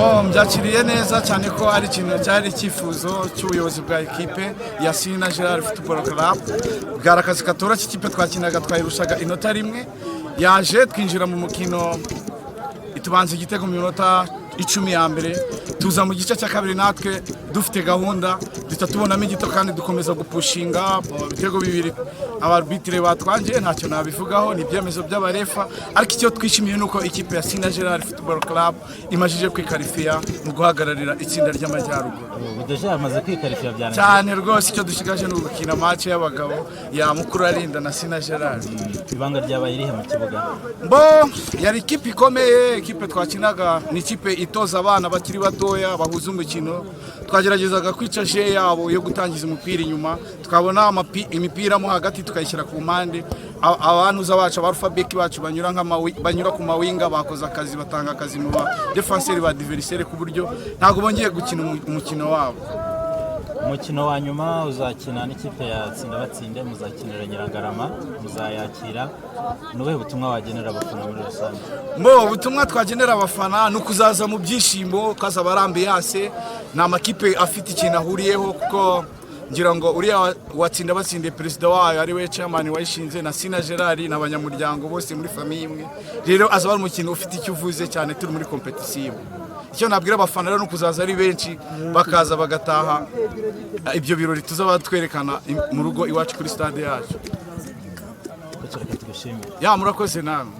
Byakiriye neza cyane ko ari ikintu cyari icyifuzo cy'ubuyobozi bwa ekipe ya Sina Gerard Football Club. Bwari akazi katoroshye, ikipe twakinaga twayirushaga inota rimwe, yaje twinjira mu mukino itubanza igitego mu minota 10 ya mbere, tuza mu gice cya kabiri natwe dufite gahunda duhita tubonamo igito kandi dukomeza gupushinga ibitego bibiri. Abarbitre batwanje ntacyo nabivugaho, ni ibyemezo by'abarefa, ariko icyo twishimiye nuko ikipe ya Sina Gerard Football Club imajije kwikarifiya mu guhagararira itsinda ry'amajyaruguru. Deje amaze kwikarifiya byane cyane rwose. Icyo dushigaje ni ugukina match y'abagabo ya Mukuru Arinda na Sina Gerard. Ibanga ryabaye irihe mu kibuga? Yari ikipe ikomeye, ikipe twakinaga ni ikipe itoza abana bakiri batoya bahuza umukino. Twageragezaga kwica je yabo yo gutangiza umupira inyuma, tukabona imipira mo hagati tukayishyira ku mpande. Abantuza bacu abarufabeki bacu banyura ku mawinga, bakoza akazi, batanga akazi mu ba defenseur ba adversaire ku buryo ntago bongeye gukina umukino wabo. Umukino wa nyuma uzakina n'ikipe ya Tsinda Batsinde, muzakinira Nyirangarama, muzayakira. Nubuhe butumwa wagenera abafana muri rusange? Ubutumwa twagenera abafana ni ukuzaza mu byishimo, kaza barambe yase, na makipe afite ikintu ahuriyeho, kuko ngira ngo uriya watsinda Batsinde president wayo ari we chairman wayishinze na Sina Gerard n'abanyamuryango bose muri famille imwe. Rero azaba ari umukino ufite icyo uvuze cyane, turi muri competition. Icyo nabwira abafana rero nukuzaza ari benshi, bakaza bagataha ibyo birori tuzaba twerekana mu rugo iwacu kuri stade yacu. Ya murakoze namwe.